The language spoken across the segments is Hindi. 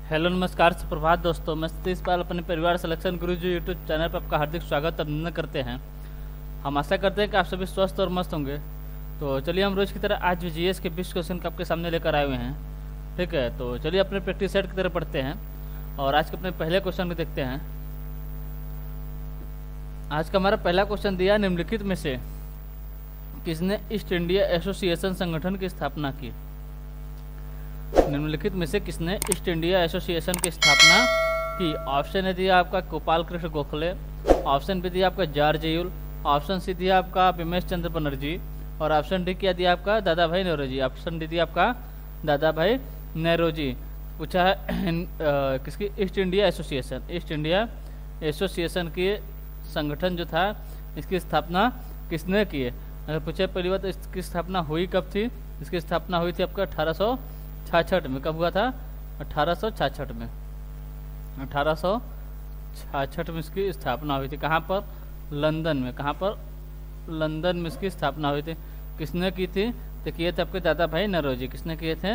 हेलो नमस्कार सुप्रभात दोस्तों, मैं सतीश पाल अपने परिवार सिलेक्शन गुरु जी यूट्यूब चैनल पर आपका हार्दिक स्वागत अभिनंदन करते हैं। हम आशा करते हैं कि आप सभी स्वस्थ और मस्त होंगे। तो चलिए हम रोज़ की तरह आज भी जीएस के 20 क्वेश्चन आपके सामने लेकर आए हुए हैं। ठीक है, तो चलिए अपने प्रैक्टिस सेट की तरह पढ़ते हैं और आज के अपने पहले क्वेश्चन को देखते हैं। आज का हमारा पहला क्वेश्चन दिया, निम्नलिखित में से किसने ईस्ट इंडिया एसोसिएशन संगठन की स्थापना की। निम्नलिखित में से किसने ईस्ट इंडिया एसोसिएशन की स्थापना की। ऑप्शन ए दिया आपका गोपाल कृष्ण गोखले, ऑप्शन बी दिया आपका जॉर्ज यूल, ऑप्शन सी दिया आपका बिमेश चंद्र बनर्जी और ऑप्शन डी क्या दिया आपका दादा भाई नौरोजी। ऑप्शन डी दिया आपका दादा भाई नौरोजी। पूछा है किसकी, east India association. East India association के संगठन जो था इसकी स्थापना किसने की है। अगर पूछे पहली बात इसकी स्थापना हुई कब थी। इसकी स्थापना हुई थी आपका 1866 में। कब हुआ था? 1866 में। 1866 में इसकी स्थापना हुई थी। कहाँ पर? लंदन में। कहाँ पर? लंदन में इसकी स्थापना हुई थी। किसने की थी? तो किए थे आपके दादा भाई नौरोजी। किसने किए थे?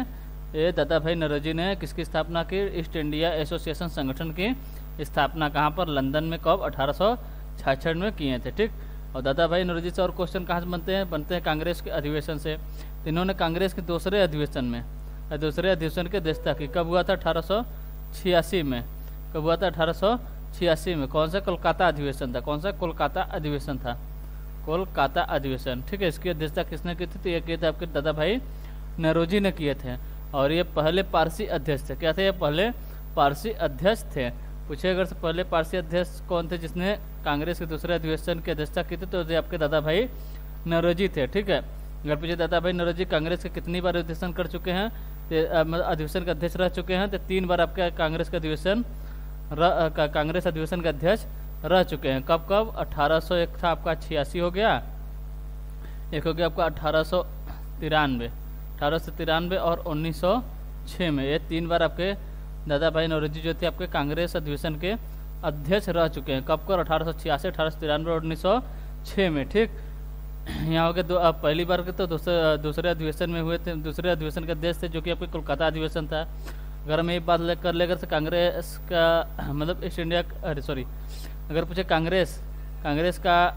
ये दादा भाई नौरोजी ने किसकी स्थापना की? ईस्ट इंडिया एसोसिएशन संगठन की स्थापना कहाँ पर? लंदन में। कब? 1866 में किए थे। ठीक। और दादा भाई नौरोजी से और क्वेश्चन कहाँ से बनते हैं? बनते हैं कांग्रेस के अधिवेशन से। तो इन्होंने कांग्रेस के दूसरे अधिवेशन के अध्यक्षता की। कब हुआ था? 1886 में। कब हुआ था? 1886 में। कौन सा? कोलकाता अधिवेशन था। कौन सा? कोलकाता अधिवेशन था। कोलकाता अधिवेशन। ठीक है, इसकी अध्यक्षता किसने की थी? तो ये किए थे आपके दादा भाई नौरोजी ने किए थे। और ये पहले पारसी अध्यक्ष थे। क्या थे? ये पहले पारसी अध्यक्ष थे। पूछे अगर से पहले पारसी अध्यक्ष कौन थे जिसने कांग्रेस के दूसरे अधिवेशन की अध्यक्षता की थी, तो ये आपके दादा भाई नौरोजी थे। ठीक है, अगर पूछे दादा भाई नौरोजी कांग्रेस के कितनी बार अधिवेशन कर चुके हैं, अधिवेशन के अध्यक्ष रह चुके हैं, तो 3 बार आपका कांग्रेस का कांग्रेस अधिवेशन के अध्यक्ष रह चुके हैं। कब कब? 1801 था आपका, 86 हो गया, एक हो गया आपका 1893 और 1906 में। ये 3 बार आपके दादा भाई नौरोजी जो थे आपके कांग्रेस अधिवेशन के अध्यक्ष रह चुके हैं। कब कर? 1886, 1893 और 1906 में। ठीक, यहाँ हो गया पहली बार के तो दूसरे अधिवेशन में हुए थे। दूसरे अधिवेशन के अध्यक्ष थे जो कि आपके कोलकाता अधिवेशन था। अगर हम ये बात कर लेकर से कांग्रेस का मतलब ईस्ट इंडिया अगर पूछे कांग्रेस का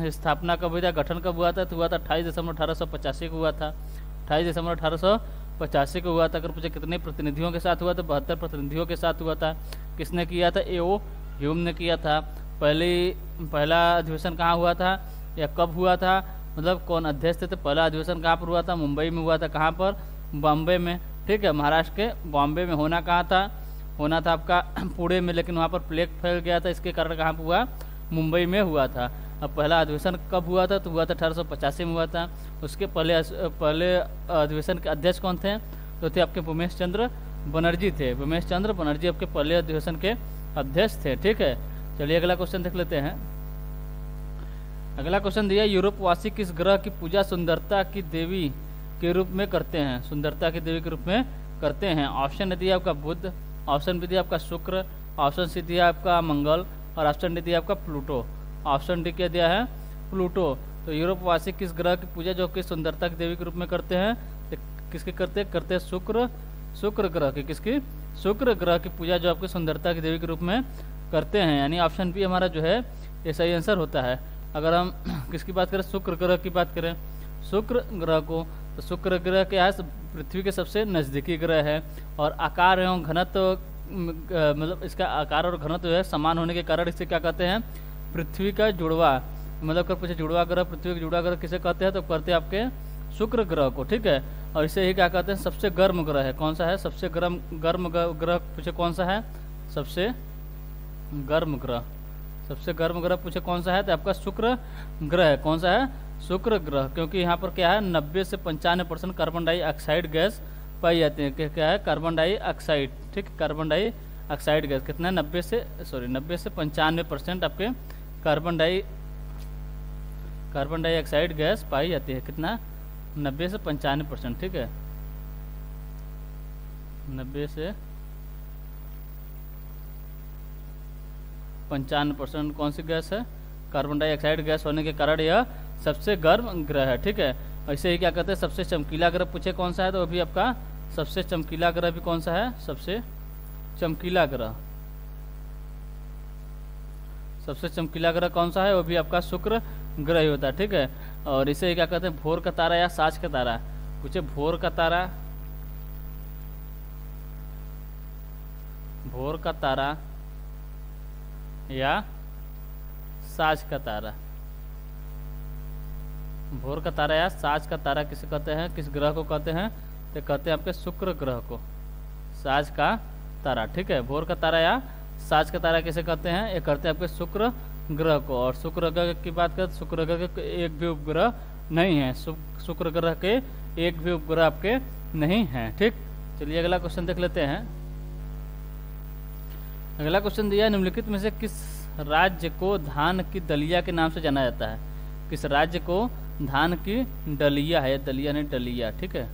स्थापना कब हुई था, गठन कब हुआ था, तो हुआ था 28 दिसंबर 1885 को हुआ था। 28 दिसंबर 1885 को हुआ था। अगर पूछे कितने प्रतिनिधियों के साथ हुआ, तो 72 प्रतिनिधियों के साथ हुआ था। किसने किया था? ए.ओ. ह्यूम ने किया था। पहला अधिवेशन कहाँ हुआ था या कब हुआ था, मतलब कौन अध्यक्ष थे? तो पहला अधिवेशन कहाँ पर हुआ था? मुंबई में हुआ था। कहाँ पर? बॉम्बे में। ठीक है, महाराष्ट्र के बॉम्बे में। होना कहाँ था? होना था आपका पुणे में, लेकिन वहाँ पर प्लेग फैल गया था, इसके कारण कहाँ पर हुआ? मुंबई में हुआ था। अब पहला अधिवेशन कब हुआ था? तो हुआ था 1885 में हुआ था। उसके पहले अधिवेशन के अध्यक्ष कौन थे? तो थे आपके बिमेश चंद्र बनर्जी थे। बिमेश चंद्र बनर्जी आपके पहले अधिवेशन के अध्यक्ष थे। ठीक है, चलिए अगला क्वेश्चन देख लेते हैं। अगला क्वेश्चन दिया, यूरोपवासी किस ग्रह की पूजा सुंदरता की देवी के रूप में करते हैं? सुंदरता की देवी के रूप में करते हैं। ऑप्शन दिया आपका बुध, ऑप्शन बी दिया आपका शुक्र, ऑप्शन सी दिया आपका मंगल और ऑप्शन डी दिया आपका प्लूटो। ऑप्शन डी क्या दिया है? प्लूटो। तो यूरोपवासी किस ग्रह की पूजा जो कि सुंदरता की देवी के रूप में करते हैं? तो किसकी करते हैं? शुक्र ग्रह की। किसकी? शुक्र ग्रह की पूजा जो आपकी सुंदरता की देवी के रूप में करते हैं। यानी ऑप्शन बी हमारा जो है ये सही आंसर होता है। अगर हम किसकी बात करें? शुक्र ग्रह की बात करें, शुक्र ग्रह को, तो शुक्र ग्रह के आज पृथ्वी के सबसे नज़दीकी ग्रह है और आकार एवं घनत्व मतलब इसका आकार और घनत्व जो है समान होने के कारण इसे क्या कहते हैं? पृथ्वी का जुड़वा। मतलब अगर पूछे जुड़वा ग्रह, पृथ्वी का जुड़वा ग्रह किसे कहते हैं, तो कहते हैं आपके शुक्र ग्रह को। ठीक है, और इसे ही क्या कहते हैं? सबसे गर्म ग्रह है। कौन सा है? सबसे गर्म ग्रह पूछे कौन सा है? सबसे गर्म ग्रह पूछे कौन सा है, तो आपका शुक्र ग्रह है। कौन सा है? शुक्र ग्रह, क्योंकि यहाँ पर क्या है 90 से 95% कार्बन डाइऑक्साइड गैस पाई जाती है। क्या है? Carbon dioxide. ठीक, कार्बन डाइऑक्साइड गैस कितना? 90 से 95% आपके कार्बन डाइऑक्साइड गैस पाई जाती है। कितना? 90 से 95%। ठीक है, 90 से 95% कौन सी गैस है? कार्बन डाइऑक्साइड गैस होने के कारण यह सबसे गर्म ग्रह है। ठीक है, ऐसे ही क्या कहते हैं सबसे चमकीला ग्रह पूछे कौन सा है, तो वो भी आपका सबसे चमकीला ग्रह भी कौन सा है? सबसे चमकीला ग्रह, सबसे चमकीला ग्रह कौन सा है? वो भी आपका शुक्र ग्रह ही होता है, ठीक है। और इसे क्या कहते हैं? भोर का तारा या साज का तारा। पूछे भोर का तारा, भोर का तारा या साज का तारा। भोर का तारा या साज का तारा किसे कहते हैं? किस ग्रह को कहते हैं? तो कहते हैं आपके शुक्र ग्रह को साज का तारा, ठीक है। भोर का तारा या साज का तारा किसे कहते हैं? ये कहते हैं आपके शुक्र ग्रह को। और शुक्र ग्रह की बात करें, शुक्र ग्रह के एक भी उपग्रह नहीं है, शुक्र ग्रह के एक भी उपग्रह आपके नहीं है, ठीक। चलिए अगला क्वेश्चन देख लेते हैं। अगला क्वेश्चन दिया, निम्नलिखित में से किस राज्य को धान की दलिया के नाम से जाना जाता है? किस राज्य को धान की डलिया है, दलिया नहीं डलिया, ठीक है,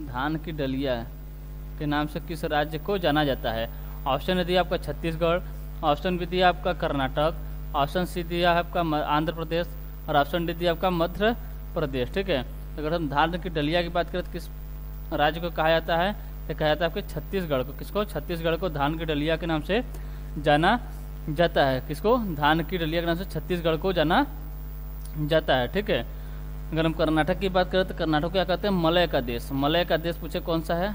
धान की डलिया के नाम से किस राज्य को जाना जाता है? ऑप्शन दिया आपका छत्तीसगढ़, ऑप्शन बी दिया आपका कर्नाटक, ऑप्शन सी दिया है आपका आंध्र प्रदेश और ऑप्शन डी दिया आपका मध्य प्रदेश, ठीक है। अगर हम धान की डलिया की बात करें तो किस राज्य को कहा जाता है? तो कहा जाता है आपके छत्तीसगढ़ को। किसको? छत्तीसगढ़ को धान की डलिया के नाम से जाना जाता है। किसको? धान की डलिया के नाम से छत्तीसगढ़ को जाना जाता है, ठीक है। अगर हम कर्नाटक की बात करें तो कर्नाटक क्या कहते हैं? मलय का देश। मलय का देश पूछे कौन सा है?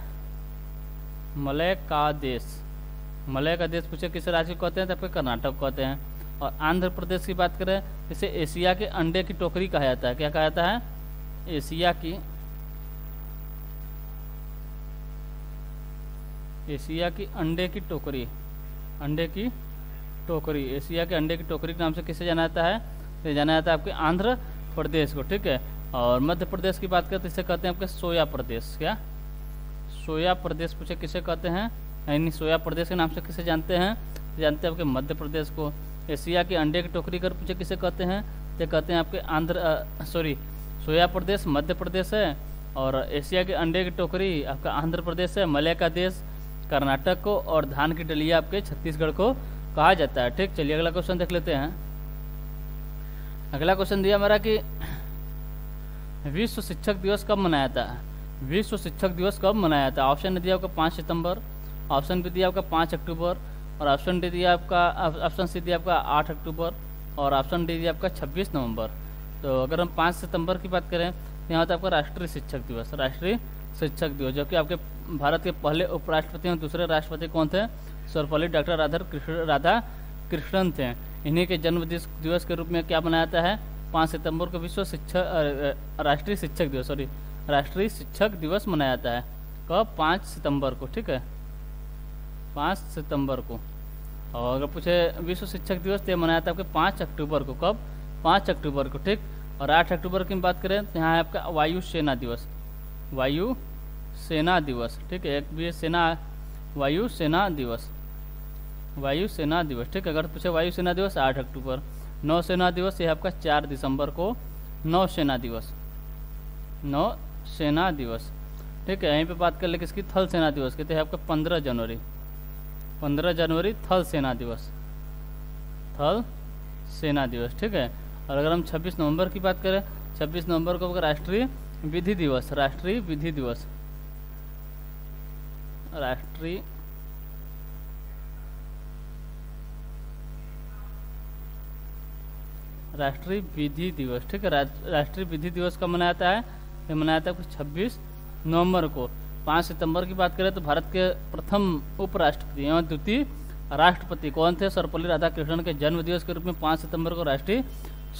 मलय का देश, मलय का देश पूछे किस राज्य को कहते हैं? तो आपके कर्नाटक कहते हैं। और आंध्र प्रदेश की बात करें, इसे एशिया के अंडे की टोकरी कहा जाता है। क्या कहा जाता है? एशिया की अंडे की टोकरी, अंडे की टोकरी, एशिया के अंडे की टोकरी के नाम से किसे जाना जाता है? तो जाना जाता है आपके आंध्र प्रदेश को, ठीक है। और मध्य प्रदेश की बात करें तो इसे कहते हैं आपके सोया प्रदेश। क्या? सोया प्रदेश पूछे किसे कहते हैं? यानी सोया प्रदेश के नाम से किसे जानते हैं? जानते हैं आपके मध्य प्रदेश को। एशिया के अंडे की टोकरी कर पूछे किसे कहते हैं? तो कहते हैं आपके सोया प्रदेश मध्य प्रदेश है, और एशिया के अंडे की टोकरी आपका आंध्र प्रदेश है, मलय का देश कर्नाटक को, और धान की डलिया आपके छत्तीसगढ़ को कहा जाता है, ठीक। चलिए अगला क्वेश्चन देख लेते हैं। अगला क्वेश्चन दिया हमारा कि विश्व शिक्षक दिवस कब मनाया जाता है? विश्व शिक्षक दिवस कब मनाया जाता है? ऑप्शन दिया आपका 5 सितंबर, ऑप्शन बी दिया आपका 5 अक्टूबर, और ऑप्शन डी दिया आपका ऑप्शन सी दिया आपका 8 अक्टूबर, और ऑप्शन डी दिया आपका 26 नवंबर। तो अगर हम 5 सितंबर की बात करें तो यहाँ होता है आपका राष्ट्रीय शिक्षक दिवस। राष्ट्रीय शिक्षक दिवस, जो कि आपके भारत के पहले उपराष्ट्रपति और दूसरे राष्ट्रपति कौन थे? सर्वपल्ली डॉक्टर राधा कृष्णन थे। इन्हीं के जन्म दिवस के रूप में क्या मनाया जाता है? 5 सितंबर को विश्व राष्ट्रीय शिक्षक दिवस, राष्ट्रीय शिक्षक दिवस मनाया जाता है। कब? 5 सितंबर को, ठीक है, 5 सितंबर को। और अगर पूछे विश्व शिक्षक दिवस तो मनाया जाता है आपके 5 अक्टूबर को। कब? 5 अक्टूबर को, ठीक। और 8 अक्टूबर की बात करें तो यहाँ है आपका वायु सेना दिवस, वायु सेना दिवस, ठीक है। एक भी सेना, वायु सेना दिवस, वायु सेना दिवस, ठीक है। अगर पूछे वायु सेना दिवस 8 अक्टूबर। नौ सेना दिवस ये आपका 4 दिसंबर को, नौ सेना दिवस, नौ सेना दिवस, ठीक है। यहीं पे बात कर ले किसकी? थल सेना दिवस की, तो है आपका 15 जनवरी, 15 जनवरी थल सेना दिवस, थल सेना दिवस, ठीक है। और अगर हम 26 नवंबर की बात करें, 26 नवंबर को राष्ट्रीय विधि दिवस, राष्ट्रीय विधि दिवस, राष्ट्रीय विधि दिवस, ठीक है। राष्ट्रीय विधि दिवस कब मनाया जाता है? ये मनाया जाता है 26 नवंबर को। 5 सितंबर की बात करें तो भारत के प्रथम उपराष्ट्रपति एवं द्वितीय राष्ट्रपति कौन थे? सर्वपल्ली राधाकृष्णन के जन्म दिवस के रूप में 5 सितंबर को राष्ट्रीय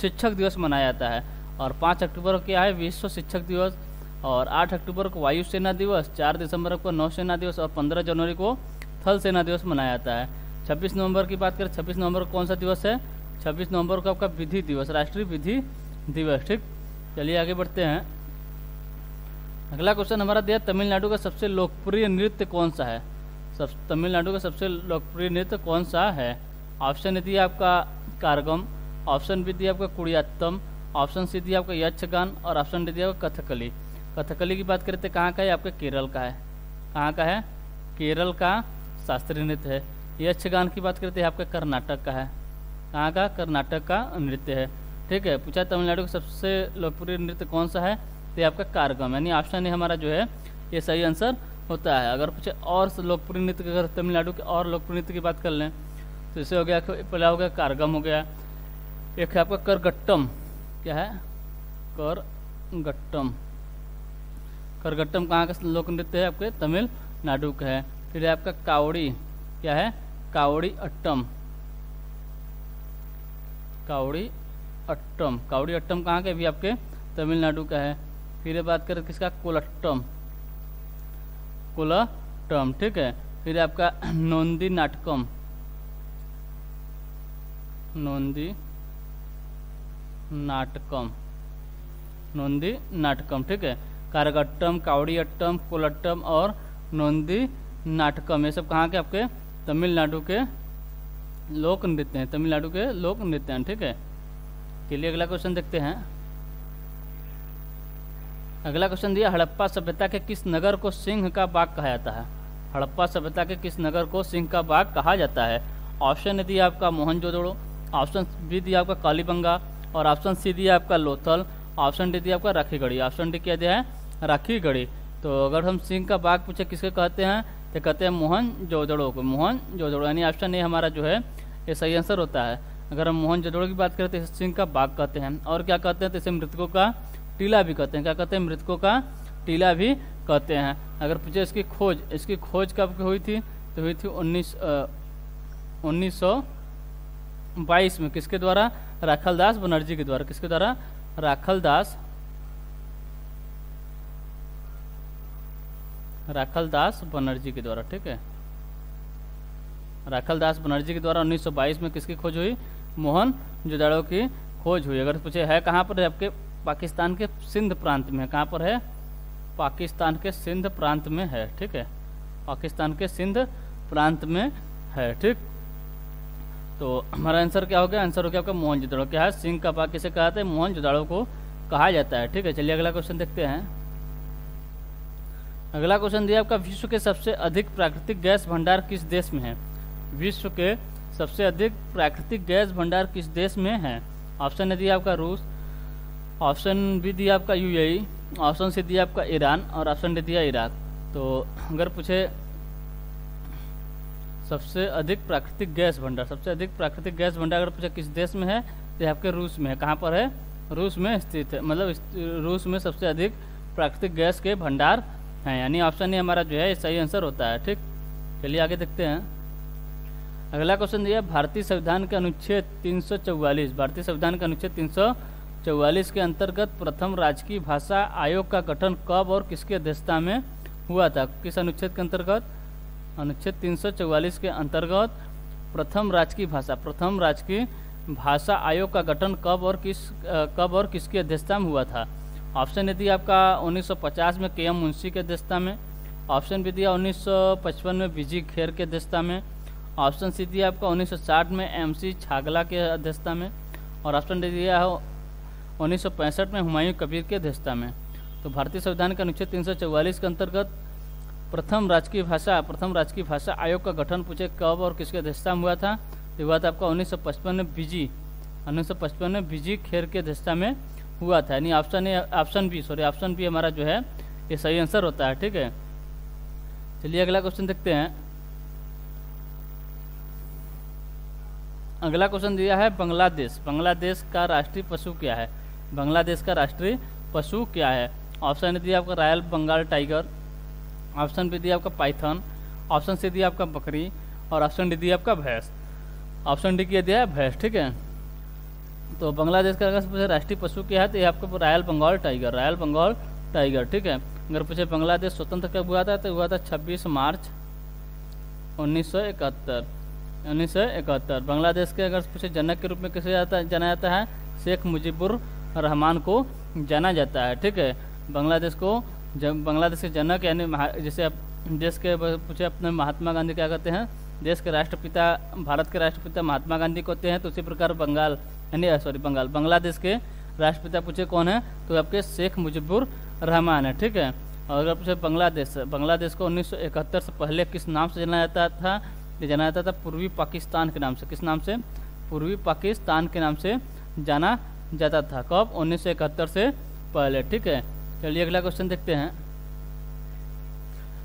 शिक्षक दिवस मनाया जाता है। और 5 अक्टूबर को क्या है? विश्व शिक्षक दिवस, और 8 अक्टूबर को वायु सेना दिवस, 4 दिसंबर को नौसेना दिवस, और 15 जनवरी को थल सेना दिवस मनाया जाता है। 26 नवंबर की बात करें, 26 नवंबर को कौन सा दिवस है? 26 नवंबर को आपका विधि दिवस, राष्ट्रीय विधि दिवस, ठीक। चलिए आगे बढ़ते हैं। अगला क्वेश्चन हमारा दिया, तमिलनाडु का सबसे लोकप्रिय नृत्य कौन सा है? तमिलनाडु का सबसे लोकप्रिय नृत्य कौन सा है? ऑप्शन ए दिया आपका कारगम, ऑप्शन बी दिया आपका कुड़ियात्तम, ऑप्शन सी दिया आपका यक्षगान, और ऑप्शन डी दिया आपका कथकली। कथकली की बात करें तो कहाँ का है? आपके केरल का है। कहाँ का है? केरल का शास्त्रीय नृत्य है। यक्षगान की बात करते हैं आपका कर्नाटक का है। कहाँ का? कर्नाटक का नृत्य है, ठीक है। पूछा तमिलनाडु का सबसे लोकप्रिय नृत्य कौन सा है? तो ये आपका कारगम, यानी ऑप्शन ए हमारा जो है ये सही आंसर होता है। अगर पूछे और लोकप्रिय नृत्य, अगर तमिलनाडु के और लोकप्रिय नृत्य की बात कर लें तो जैसे हो गया, पहला हो गया कारगम हो गया, एक है आपका करगट्टम। क्या है? करगट्टम। करगट्टम कहाँ का लोक नृत्य है? आपके तमिलनाडु का है। फिर है आपका कावड़ी। क्या है? कावड़ी अट्टम। कावड़ी अट्टम। कावड़ी अट्टम कहाँ के? भी आपके तमिलनाडु का है। फिर बात करें किसका? कोलट्टम। कोलट्टम, ठीक है। फिर आपका नोंदी नाटकम। नोंदी नाटकम। नोंदी नाटकम, ठीक है। कारगट्टम, कावड़ी अट्टम, कोलट्टम और नोंदी नाटकम, ये सब कहाँ के? आपके तमिलनाडु के लोक नृत्य हैं। तमिलनाडु के लोक नृत्य हैं, ठीक है। चलिए अगला क्वेश्चन देखते हैं। अगला क्वेश्चन दिया, हड़प्पा सभ्यता के किस नगर को सिंह का बाग कहा जाता है? हड़प्पा सभ्यता के किस नगर को सिंह का बाग कहा जाता है? ऑप्शन दिया आपका मोहनजोदड़ो, ऑप्शन बी दिया आपका कालीबंगा और ऑप्शन सी दिया आपका लोथल, ऑप्शन डी दिया आपका राखीगढ़ी। ऑप्शन डी क्या दिया है? राखीगढ़ी। तो अगर हम सिंह का बाग पूछे किसके कहते हैं तो कहते हैं मोहनजोदड़ो को। मोहनजोदड़ो, यानी ऑप्शन ए हमारा जो है ये सही आंसर होता है। अगर हम मोहनजोदड़ो की बात करें तो इसे सिंह का बाग कहते हैं। और क्या कहते हैं? तो इसे मृतकों का टीला भी कहते हैं। क्या कहते हैं? मृतकों का टीला भी कहते हैं। अगर पूछे इसकी खोज कब हुई थी तो हुई थी 1922 में। किसके द्वारा? राखलदास बनर्जी के द्वारा। किसके द्वारा? राखलदास बनर्जी के द्वारा, ठीक है। राखलदास बनर्जी के द्वारा 1922 में किसकी खोज हुई? मोहनजोदड़ो की खोज हुई। अगर पूछे है कहाँ पर है? आपके पाकिस्तान के सिंध प्रांत में है। कहाँ पर है? पाकिस्तान के सिंध प्रांत में है, ठीक है। पाकिस्तान के सिंध प्रांत में है, ठीक। तो हमारा आंसर क्या हो गया? आंसर हो गया आपका मोहनजोदड़ो। क्या है? सिंह का बाग किसे कहा जाता है? मोहनजोदड़ो को कहा जाता है, ठीक है। चलिए अगला क्वेश्चन देखते हैं। अगला क्वेश्चन दिया आपका, विश्व के सबसे अधिक प्राकृतिक गैस भंडार किस देश में है? विश्व के सबसे अधिक प्राकृतिक गैस भंडार किस देश में है? ऑप्शन ए दिया आपका रूस, ऑप्शन बी दिया आपका यूएई, ऑप्शन सी दिया आपका ईरान और ऑप्शन डी दिया इराक। तो अगर पूछे सबसे अधिक प्राकृतिक गैस भंडार, सबसे अधिक प्राकृतिक गैस भंडार अगर पूछे किस देश में है तो आपके रूस में है। कहाँ पर है? रूस में स्थित है। मतलब रूस में सबसे अधिक प्राकृतिक गैस के भंडार हैं, यानी ऑप्शन ए हमारा जो है सही आंसर होता है, ठीक। चलिए आगे देखते हैं। अगला क्वेश्चन दिया, भारतीय संविधान के अनुच्छेद 344, भारतीय संविधान के अनुच्छेद 344 के अंतर्गत प्रथम राजकीय भाषा आयोग का गठन कब और किसकी अध्यक्षता में हुआ था? किस अनुच्छेद के अंतर्गत? अनुच्छेद 344 के अंतर्गत प्रथम राजकीय भाषा आयोग का गठन कब और किसकी अध्यक्षता में हुआ था? ऑप्शन ए दिया आपका 1950 में के एम मुंशी की अध्यक्षता में, ऑप्शन बी दिया 1955 में बीजी खेर की अध्यक्षता में, ऑप्शन सी दिया आपका 1960 में एमसी छागला के अध्यक्षता में और ऑप्शन डी दिया है 1965 में हुमायूं कबीर की अध्यक्षता में। तो भारतीय संविधान के अनुच्छेद 344 के अंतर्गत प्रथम राजकीय भाषा आयोग का गठन पूछे कब और किसकी अध्यक्षता में हुआ था? तो हुआ था आपका 1955 में बीजी खेर की अध्यक्षता में हुआ था, यानी ऑप्शन बी हमारा जो है ये सही आंसर होता है, ठीक है। चलिए अगला क्वेश्चन देखते हैं। अगला क्वेश्चन दिया है, बांग्लादेश का राष्ट्रीय पशु क्या है? बांग्लादेश का राष्ट्रीय पशु क्या है? ऑप्शन दिया आपका royal Bengal tiger, option B दिया आपका पाइथन, ऑप्शन सी दिया आपका बकरी और ऑप्शन डी दिया आपका भैंस। ऑप्शन डी किया दिया है भैंस, ठीक है। तो बांग्लादेश का अगर पूछे राष्ट्रीय पशु क्या है तो ये आपको रॉयल बंगाल टाइगर, ठीक है। अगर पूछे बांग्लादेश स्वतंत्र कब हुआ था तो हुआ था 26 मार्च 1971। बांग्लादेश के अगर पूछे जनक के रूप में किसे जाना जाता है? शेख मुजीबुर रहमान को जाना जाता है, ठीक है। बांग्लादेश के जनक यानी जैसे देश के पूछे अपने महात्मा गांधी क्या कहते हैं? देश के राष्ट्रपिता, भारत के राष्ट्रपिता महात्मा गांधी को होते हैं, तो उसी प्रकार बांग्लादेश के राष्ट्रपिता पूछे कौन है तो आपके शेख मुजीबुर रहमान है, ठीक है। और अगर पूछे बांग्लादेश को 1971 से पहले किस नाम से जाना जाता था? पूर्वी पाकिस्तान के नाम से। किस नाम से? पूर्वी पाकिस्तान के नाम से जाना जाता था। कब? 1971 से पहले, ठीक है। चलिए अगला क्वेश्चन देखते हैं।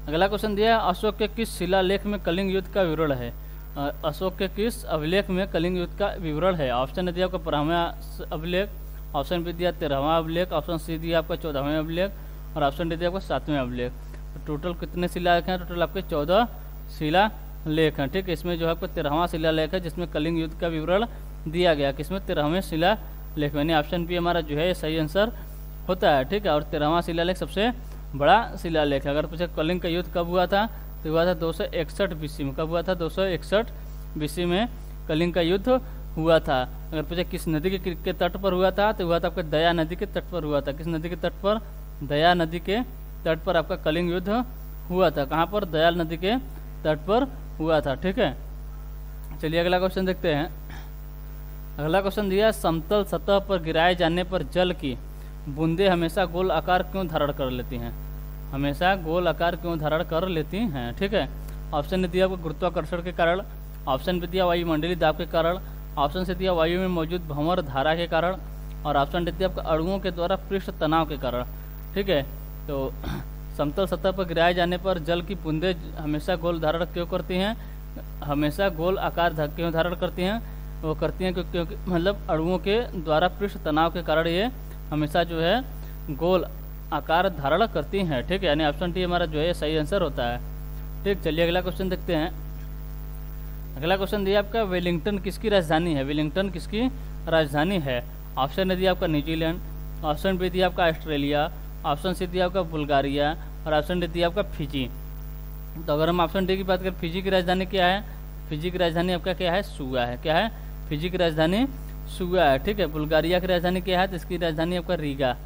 अगला क्वेश्चन दिया है अशोक के किस शिलालेख में कलिंग युद्ध का विवरण है। अशोक के किस अभिलेख में कलिंग युद्ध का विवरण है। ऑप्शन दिया आपका 12वां अभिलेख, ऑप्शन बी दिया 13वां अभिलेख, ऑप्शन सी दिया आपका 14वां अभिलेख और ऑप्शन डी दिया आपका 7वें अभिलेख। तो टोटल कितने शिलालेख हैं? टोटल आपके 14 शिलालेख हैं। ठीक है, इसमें जो है आपका 13वां शिलालेख है जिसमें कलिंग युद्ध का विवरण दिया गया, किसमें? 13वें शिलालेख में, यानी ऑप्शन बी हमारा जो है सही आंसर होता है। ठीक है, और 13वां शिलालेख सबसे बड़ा शिलालेख है। अगर पूछे कलिंग का युद्ध कब हुआ था, तो हुआ था 261 BC में। कब हुआ था? 261 BC में कलिंग का युद्ध हुआ था। अगर पूछे किस नदी के तट पर हुआ था, तो हुआ था आपका दया नदी के तट पर हुआ था। किस नदी के तट पर? दया नदी के तट पर आपका कलिंग युद्ध हुआ था। कहाँ पर? दया नदी के तट पर हुआ था। ठीक है, चलिए अगला क्वेश्चन देखते हैं। अगला क्वेश्चन दिया समतल सतह पर गिराए जाने पर जल की बूंदें हमेशा गोल आकार क्यों धारण कर लेती हैं? हमेशा गोल आकार क्यों धारण कर लेती हैं? ठीक है, ऑप्शन ने दिया आपको गुरुत्वाकर्षण के कारण, ऑप्शन बी दिया वायुमंडलीय दाब के कारण, ऑप्शन से दिया वायु में मौजूद भंवर धारा के कारण और ऑप्शन डी दिया आपका अणुओं के द्वारा पृष्ठ तनाव के कारण। ठीक है, तो समतल सतह पर गिराए जाने पर जल की बूंदें हमेशा गोल धारण क्यों करती हैं? हमेशा गोल आकार क्यों धारण करती हैं? वो करती हैं क्योंकि मतलब अणुओं के द्वारा पृष्ठ तनाव के कारण ये हमेशा जो है गोल आकार धारण करती हैं। ठीक है, यानी ऑप्शन डी हमारा जो है सही आंसर होता है। ठीक, चलिए अगला क्वेश्चन देखते हैं। अगला क्वेश्चन दिया आपका वेलिंगटन किसकी राजधानी है? वेलिंगटन किसकी राजधानी है? ऑप्शन ए दिया आपका न्यूजीलैंड, ऑप्शन बी दिया आपका ऑस्ट्रेलिया, ऑप्शन सी दिया आपका बुल्गारिया और ऑप्शन डी दिया आपका फिजी। तो अगर हम ऑप्शन डी की बात करें, फिजी की राजधानी क्या है? फिजी की राजधानी आपका क्या है? सुआ है। क्या है? फिजी की राजधानी सुआ है। ठीक है, बुल्गारिया की राजधानी क्या है? तो इसकी राजधानी आपका रीगा,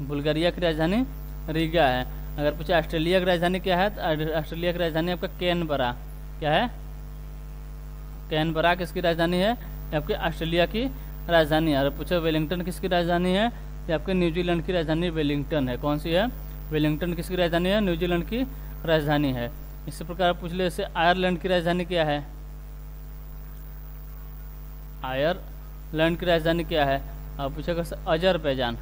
बुल्गारिया की राजधानी रीगा है। अगर पूछा ऑस्ट्रेलिया की राजधानी क्या है, तो ऑस्ट्रेलिया की राजधानी आपका कैनबरा। क्या है? कैनबरा किसकी राजधानी है? आपके ऑस्ट्रेलिया की राजधानी है। अगर पूछा वेलिंगटन किसकी राजधानी है, तो आपके न्यूजीलैंड की राजधानी वेलिंगटन है। कौन सी है? वेलिंगटन किसकी राजधानी है? न्यूजीलैंड की राजधानी है। इसी प्रकार पूछ ले, जैसे आयरलैंड की राजधानी क्या है? आयरलैंड की राजधानी क्या है? अब पूछेगा अजरबैजान,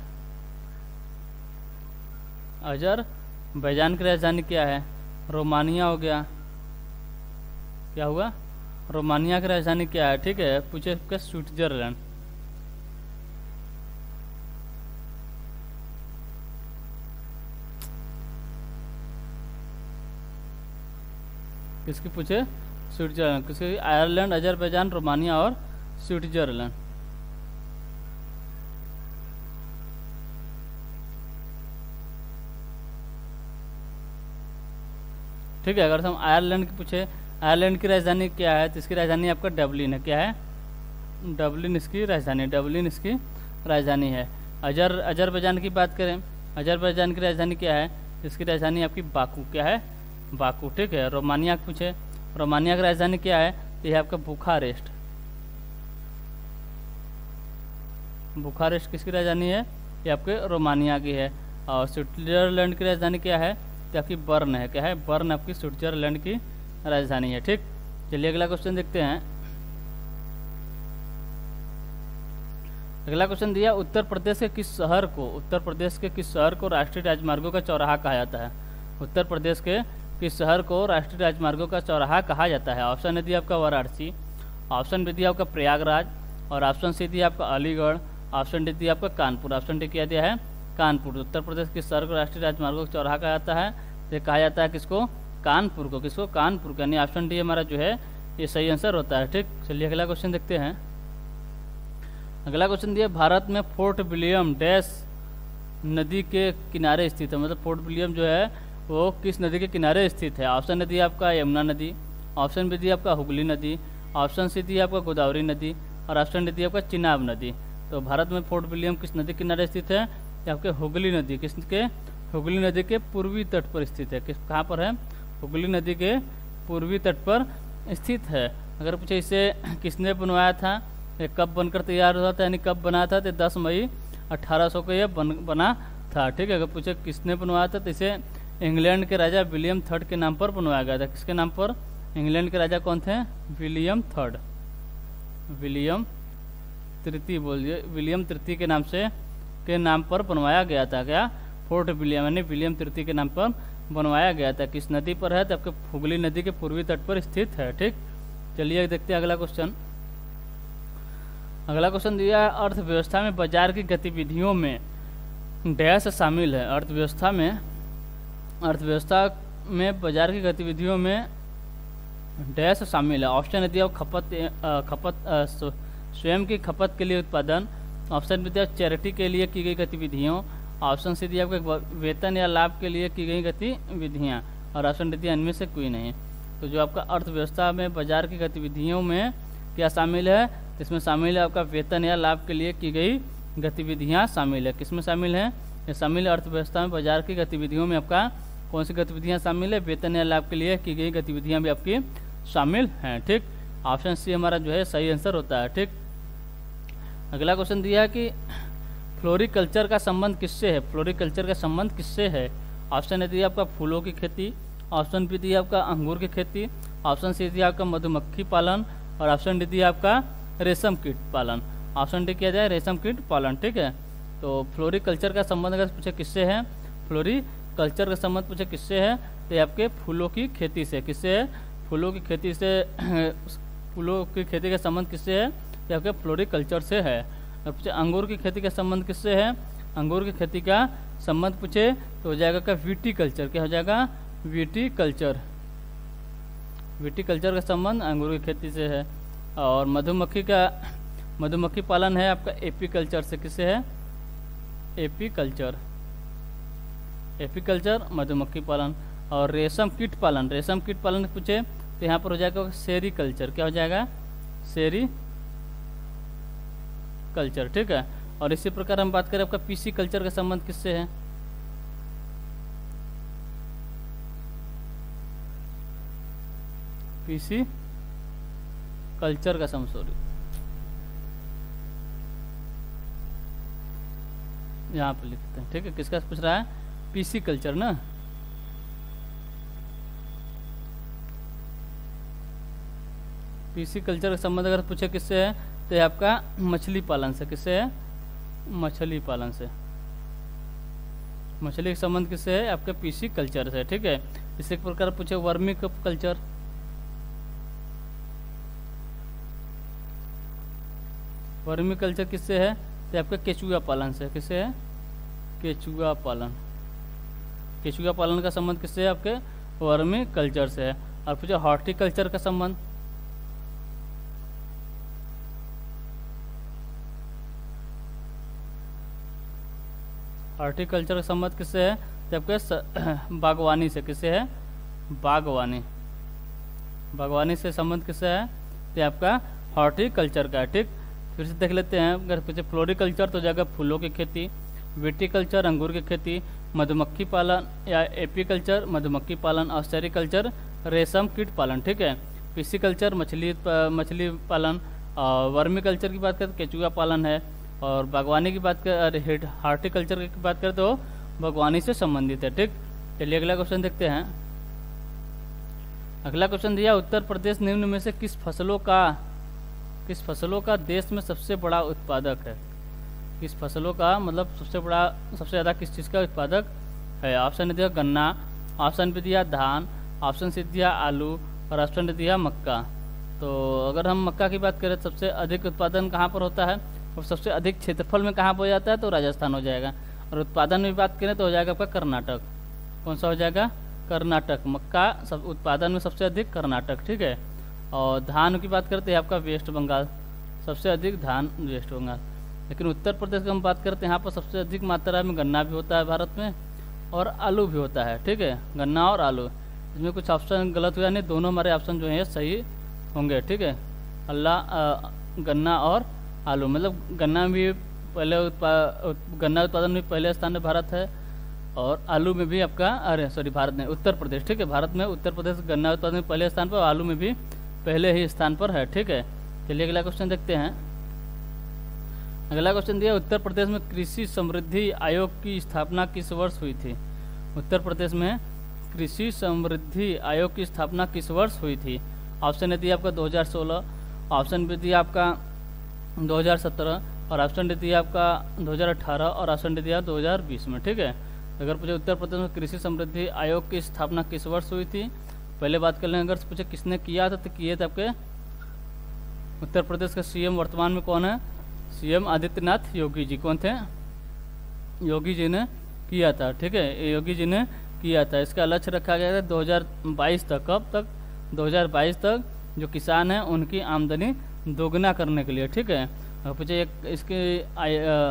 अजरबैजान की राजधानी क्या है? रोमानिया हो गया। क्या हुआ? रोमानिया की राजधानी क्या है? ठीक है, पूछे स्विट्जरलैंड। किसकी पूछे? स्विट्जरलैंड। किसकी? आयरलैंड, अजरबैजान, रोमानिया और स्विट्जरलैंड। ठीक है, अगर हम आयरलैंड की पूछे आयरलैंड की राजधानी क्या है, तो इसकी राजधानी आपका डबलिन है। क्या है? डबलिन इसकी राजधानी, डबलिन इसकी राजधानी है। अजरबैजान की बात करें, अजरबैजान की राजधानी क्या है? इसकी राजधानी आपकी बाकू। क्या है? बाकू। ठीक है, रोमानिया पूछे, रोमानिया की राजधानी क्या है? तो यह आपका बुखारेस्ट। बुखारेस्ट किसकी राजधानी है? ये आपके रोमानिया की है। और स्विट्जरलैंड की राजधानी क्या है? तो आपकी बर्न है। क्या है? बर्न आपकी स्विट्जरलैंड की राजधानी है। ठीक, चलिए अगला क्वेश्चन देखते हैं। अगला क्वेश्चन दिया उत्तर प्रदेश के किस शहर को, उत्तर प्रदेश के किस शहर को राष्ट्रीय राजमार्गों का चौराहा कहा जाता है? उत्तर प्रदेश के किस शहर को राष्ट्रीय राजमार्गों का चौराहा कहा जाता है? ऑप्शन ए दिया आपका वाराणसी, ऑप्शन बी दिया आपका प्रयागराज और ऑप्शन सी दिया आपका अलीगढ़, ऑप्शन डी दिया आपका कानपुर। ऑप्शन डी क्या दिया है? कानपुर। उत्तर प्रदेश किस शहर को राष्ट्रीय राजमार्गों का चौराहा कहा जाता है? तो कहा जाता है किसको? कानपुर को। किसको? कानपुर को। यानी ऑप्शन डी हमारा जो है ये सही आंसर होता है। ठीक, चलिए अगला क्वेश्चन देखते हैं। अगला क्वेश्चन दिया भारत में फोर्ट विलियम डैश नदी के किनारे स्थित है। मतलब फोर्ट विलियम जो है वो किस नदी के किनारे स्थित है? ऑप्शन ए दिया आपका यमुना नदी, ऑप्शन बी दिया आपका हुगली नदी, ऑप्शन सी दिया आपका गोदावरी नदी और ऑप्शन डी दिया आपका चिनाब नदी। तो भारत में फोर्ट विलियम किस नदी के किनारे स्थित है? आपके हुगली नदी। किसके? हुगली नदी के पूर्वी तट पर स्थित है। किस कहाँ पर है? हुगली नदी के पूर्वी तट पर स्थित है। अगर पूछे इसे किसने बनवाया था, ये कब बनकर तैयार हुआ था, यानी कब बना था, तो 10 मई 1800 को यह बना था। ठीक है, अगर पूछे किसने बनवाया था, तो इसे इंग्लैंड के राजा विलियम थर्ड के नाम पर बनवाया गया था। किसके नाम पर? इंग्लैंड के राजा कौन थे? विलियम थर्ड, विलियम तृतीय बोलिए, विलियम तृतीय के नाम पर बनवाया गया था। क्या? फोर्ट विलियम, यानी विलियम तृतीय के नाम पर बनवाया गया था, किस नदी पर है? तो आपके हुगली नदी के पूर्वी तट पर स्थित है। ठीक, चलिए देखते हैं अगला क्वेश्चन। अगला क्वेश्चन दिया है, अर्थव्यवस्था में बाजार की गतिविधियों में डैश शामिल है। अर्थव्यवस्था में बाजार की गतिविधियों में डैश शामिल है। ऑप्शन दिया स्वयं की खपत के लिए उत्पादन। ऑप्शन बी दिया चैरिटी के लिए की गई गतिविधियों। ऑप्शन सी दिया आपको वेतन या लाभ के लिए की गई गतिविधियाँ, और ऑप्शन डी दिया इनमें से कोई नहीं। तो जो आपका अर्थव्यवस्था में बाजार की गतिविधियों में क्या शामिल है? इसमें शामिल है आपका वेतन या लाभ के लिए की गई गतिविधियाँ शामिल है। किसमें शामिल है? ये शामिल है अर्थव्यवस्था में बाजार की गतिविधियों में आपका कौन सी गतिविधियाँ शामिल है? वेतन या लाभ के लिए की गई गतिविधियाँ भी आपकी शामिल हैं। ठीक, ऑप्शन सी हमारा जो है सही आंसर होता है। ठीक, अगला क्वेश्चन दिया है कि फ्लोरिकल्चर का संबंध किससे है? फ्लोरिकल्चर का संबंध किससे है? ऑप्शन ए दिया आपका फूलों की खेती। ऑप्शन बी दिया आपका अंगूर की खेती। ऑप्शन सी दिया आपका मधुमक्खी पालन, और ऑप्शन डी दिया आपका रेशम कीट पालन। ऑप्शन डी किया जाए रेशम कीट पालन। ठीक है, तो फ्लोरिकल्चर का संबंध अगर पूछे किससे है, फ्लोरिकल्चर का संबंध पूछे किससे है, तो ये आपके फूलों की खेती से। किससे है? फूलों की खेती से। फूलों की खेती का संबंध किससे है? तो आपके फ्लोरिकल्चर से है। और पूछे अंगूर की खेती का संबंध किससे है? अंगूर की खेती का संबंध पूछे तो हो जाएगा क्या? विटीकल्चर। क्या हो जाएगा? विटीकल्चर। विटीकल्चर का संबंध अंगूर की खेती से है। और मधुमक्खी पालन है आपका एपीकल्चर से। किससे है? एपीकल्चर। एपीकल्चर मधुमक्खी पालन। और रेशम कीट पालन पूछे तो यहाँ पर हो जाएगा सेरीकल्चर। क्या हो जाएगा? सेरीकल्चर। ठीक है, और इसी प्रकार हम बात करें आपका पीसी कल्चर का संबंध किससे है? पीसी कल्चर का संबंध यहाँ पर लिखते हैं। ठीक है, किसका पूछ रहा है? पीसी कल्चर ना। पीसी कल्चर का संबंध अगर पूछे किससे है तो ये आपका मछली पालन से। किससे है? मछली पालन से। मछली का संबंध किससे है? आपके पीसी कल्चर से। ठीक है, इसी प्रकार पूछे वर्मी कल्चर। वर्मी कल्चर किससे है? तो आपका केचुआ पालन से। किससे है? केचुआ पालन। केचुआ पालन का संबंध किससे है? आपके वर्मी कल्चर से है। और पूछे हॉर्टिकल्चर का संबंध। हॉर्टिकल्चर का संबंध किससे है? तो आपके बागवानी से। किससे है? बागवानी से संबंध किससे है? तो आपका हॉर्टिकल्चर का। ठीक, फिर से देख लेते हैं। अगर पूछे फ्लोरिकल्चर तो जाएगा फूलों की खेती। विटीकल्चर अंगूर की खेती। मधुमक्खी पालन या एपीकल्चर मधुमक्खी पालन। और सेरीकल्चर रेशम कीट पालन। ठीक है, पिसीकल्चर मछली पालन। और वर्मिकल्चर की बात करें तो केचुआ पालन है। और बागवानी की बात करें, हॉर्टिकल्चर की बात करें तो बागवानी से संबंधित है। ठीक, चलिए अगला क्वेश्चन देखते हैं। अगला क्वेश्चन दिया, उत्तर प्रदेश निम्न में से किस फसलों का देश में सबसे बड़ा उत्पादक है? किस फसलों का मतलब सबसे ज़्यादा किस चीज़ का उत्पादक है? ऑप्शन दिया गन्ना। ऑप्शन बी दिया धान। ऑप्शन सी दिया आलू। और ऑप्शन डी दिया मक्का। तो अगर हम मक्का की बात करें, सबसे अधिक उत्पादन कहाँ पर होता है और सबसे अधिक क्षेत्रफल में कहाँ पर हो जाता है? तो राजस्थान हो जाएगा। और उत्पादन में बात करें तो हो जाएगा आपका कर्नाटक। कौन सा हो जाएगा? कर्नाटक। मक्का सब उत्पादन में सबसे अधिक कर्नाटक। ठीक है, और धान की बात करते हैं आपका वेस्ट बंगाल। सबसे अधिक धान वेस्ट बंगाल। लेकिन उत्तर प्रदेश की हम बात करते हैं, यहाँ पर सबसे अधिक मात्रा में गन्ना भी होता है भारत में, और आलू भी होता है। ठीक है, गन्ना और आलू। इसमें कुछ ऑप्शन गलत हुआ नहीं, दोनों हमारे ऑप्शन जो हैं सही होंगे। ठीक है, गन्ना और आलू, मतलब गन्ना भी पहले गन्ना उत्पादन में पहले स्थान में भारत है, और आलू में भी आपका भारत में उत्तर प्रदेश। ठीक है, भारत में उत्तर प्रदेश गन्ना उत्पादन में पहले स्थान पर, और आलू में भी पहले ही स्थान पर है। ठीक है, चलिए अगला क्वेश्चन देखते हैं। अगला क्वेश्चन दिया, उत्तर प्रदेश में कृषि समृद्धि आयोग की स्थापना किस वर्ष हुई थी? उत्तर प्रदेश में कृषि समृद्धि आयोग की स्थापना किस वर्ष हुई थी? ऑप्शन ए दिया आपका 2016। ऑप्शन बी दिया आपका 2017। और ऑप्शन डी दिया आपका 2018। और ऑप्शन डी दिया 2020 में। ठीक है, अगर पूछे उत्तर प्रदेश में कृषि समृद्धि आयोग की स्थापना किस वर्ष हुई थी, पहले बात कर लें। अगर पूछे किसने किया था, तो किए थे आपके उत्तर प्रदेश का सीएम वर्तमान में कौन है, सीएम आदित्यनाथ योगी जी। कौन थे, योगी जी ने किया था, ठीक है, योगी जी ने किया था। इसका लक्ष्य रखा गया था 2022 तक। कब तक, 2022 तक जो किसान हैं उनकी आमदनी दोगुना करने के लिए, ठीक है। और पूछे एक इसके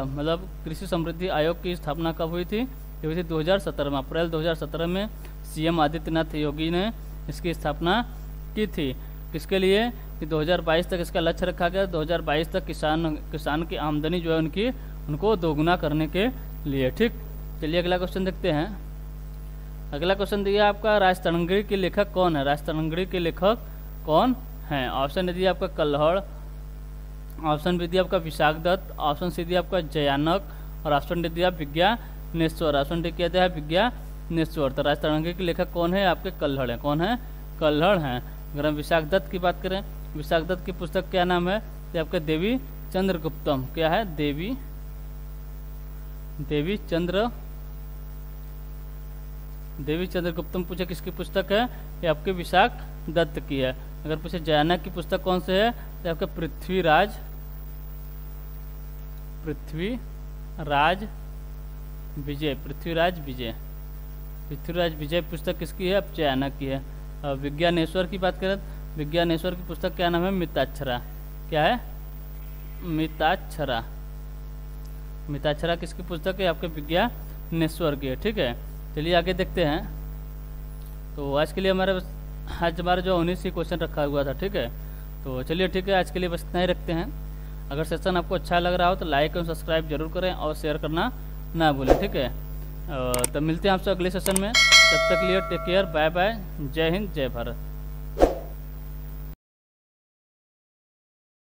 मतलब कृषि समृद्धि आयोग की स्थापना कब हुई थी, ये हुई थी 2017 में, अप्रैल 2017 में सीएम आदित्यनाथ योगी ने इसकी स्थापना की थी। किसके लिए, कि 2022 तक इसका लक्ष्य रखा गया, 2022 तक किसान की आमदनी जो है उनको दोगुना करने के लिए, ठीक। चलिए अगला क्वेश्चन देखते हैं। अगला क्वेश्चन दिया आपका, राजतरंगिणी के लेखक कौन है, राजतरंगिणी के लेखक कौन है। ऑप्शन दिया आपका कल्हड़, ऑप्शन बी दिया आपका विशाखदत्त, ऑप्शन सी दिया आपका जयानक और ऑप्शन डी दिया विज्ञानेश्वर। ऑप्शन डी क्या दिया है, विज्ञानेश्वर। तो राजतरंगिणी के लेखक कौन है, आपके कल्हड़ है। कौन है, कल्हड़ हैं। अगर हम विशाखदत्त की बात करें, विशाखदत्त की पुस्तक क्या नाम है, तो आपके देवी चंद्रगुप्तम। क्या है, देवी चंद्रगुप्तम। पूछे किसकी पुस्तक है, ये आपके विशाखदत्त की है। अगर पूछे जयानक की पुस्तक कौन से है, तो आपके पृथ्वीराज विजय पुस्तक किसकी है, अब जयानक की है। और विज्ञानेश्वर की बात करें, विज्ञानेश्वर की पुस्तक क्या नाम है, मिताक्षरा। क्या है, मिताक्षरा किसकी पुस्तक है, आपके विज्ञानेश्वर की है, ठीक है। चलिए आगे देखते हैं। तो आज के लिए हमारा जो 19 ही क्वेश्चन रखा हुआ था, ठीक है। तो चलिए ठीक है, आज के लिए बस इतना ही रखते हैं। अगर सेशन आपको अच्छा लग रहा हो तो लाइक और सब्सक्राइब जरूर करें और शेयर करना ना भूलें, ठीक है। तो मिलते हैं आपसे अगले सेशन में, तब तक के लिए टेक केयर, बाय बाय, जय हिंद, जय भारत।